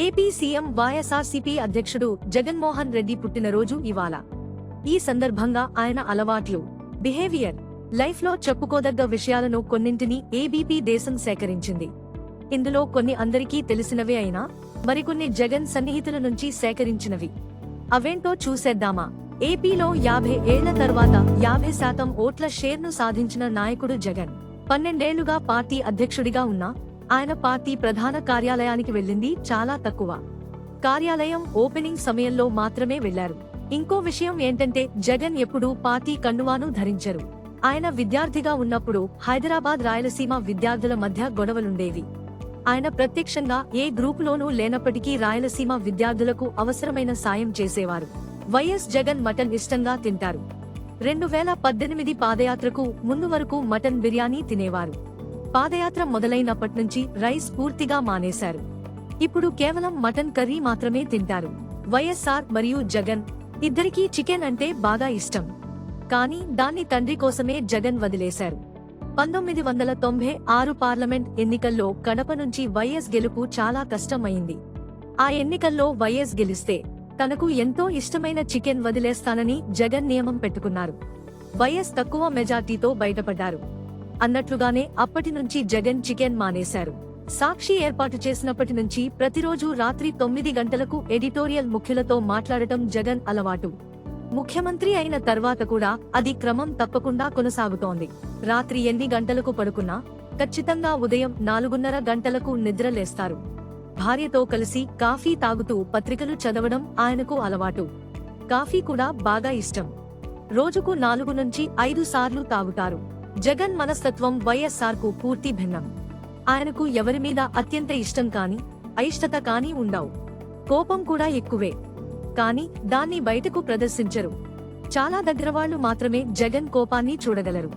AP CM YSRCP అధ్యక్షుడు జగన్మోహన్ రెడ్డి పుట్టినరోజు ఇవాళ. ఈ సందర్భంగా ఆయన అలవాట్లు, బిహేవియర్, లైఫ్లో చెప్పుకోదగ్గ విషయాలను కొన్నింటిని ఏబీపీ దేశం సేకరించింది. ఇందులో కొన్ని అందరికీ తెలిసినవే అయినా మరికొన్ని జగన్ సన్నిహితుల నుంచి సేకరించినవి. అవేంటో చూసేద్దామా? ఏపీలో 50 ఏళ్ల తర్వాత 50% ఓట్ల షేర్ను సాధించిన నాయకుడు జగన్. 12 ఏళ్లుగా పార్టీ అధ్యక్షుడిగా ఉన్నా ఆయన పార్టీ ప్రధాన కార్యాలయానికి వెళ్లింది చాలా తక్కువ. కార్యాలయం ఓపెనింగ్ సమయంలో మాత్రమే వెళ్లారు. ఇంకో విషయం ఏంటంటే జగన్ ఎప్పుడూ పార్టీ కండువాను ధరించరు. ఆయన విద్యార్థిగా ఉన్నప్పుడు హైదరాబాద్ రాయలసీమ విద్యార్థుల మధ్య గొడవలుండేవి. ఆయన ప్రత్యక్షంగా ఏ గ్రూపులోనూ లేనప్పటికీ రాయలసీమ విద్యార్థులకు అవసరమైన సాయం చేసేవారు. వైఎస్ జగన్ మటన్ ఇష్టంగా తింటారు. 2018 పాదయాత్రకు ముందు వరకు మటన్ బిర్యానీ తినేవారు. పాదయాత్ర మొదలైనప్పట్నుంచి రైస్ పూర్తిగా మానేశారు. ఇప్పుడు కేవలం మటన్ కర్రీ మాత్రమే తింటారు. వైఎస్ఆర్ మరియు జగన్ ఇద్దరికీ చికెన్ అంటే బాగా ఇష్టం. కానీ దాన్ని తండ్రి కోసమే జగన్ వదిలేశారు. 1996 పార్లమెంట్ ఎన్నికల్లో కడప నుంచి వైఎస్ గెలుపు చాలా కష్టం అయింది. ఆ ఎన్నికల్లో వైఎస్ గెలిస్తే తనకు ఎంతో ఇష్టమైన చికెన్ వదిలేస్తానని జగన్ నియమం పెట్టుకున్నారు. వైఎస్ తక్కువ మెజార్టీతో బయటపడ్డారు. అన్నట్లుగానే అప్పటి నుంచి జగన్ చికెన్ మానేశారు. సాక్షి ఏర్పాటు చేసినప్పటి నుంచి ప్రతిరోజు రాత్రి 9 గంటలకు ఎడిటోరియల్ ముఖ్యులతో మాట్లాడటం జగన్ అలవాటు. ముఖ్యమంత్రి అయిన తర్వాత కూడా అది క్రమం తప్పకుండా కొనసాగుతోంది. రాత్రి ఎన్ని గంటలకు పడుకున్నా ఖచ్చితంగా ఉదయం 4:30 గంటలకు నిద్రలేస్తారు. భార్యతో కలిసి కాఫీ తాగుతూ పత్రికలు చదవడం ఆయనకు అలవాటు. కాఫీ కూడా బాగా ఇష్టం. రోజుకు 4 నుంచి 5 సార్లు తాగుతారు. జగన్ మనస్తత్వం వైఎస్ఆర్కు పూర్తి భిన్నం. ఆయనకు ఎవరి మీద అత్యంత ఇష్టం కానీ అయిష్టత కానీ ఉండవు. కోపం కూడా ఎక్కువే. కానీ దాన్ని బయటకు ప్రదర్శించరు. చాలా దగ్గరవాళ్లు మాత్రమే జగన్ కోపాన్ని చూడగలరు.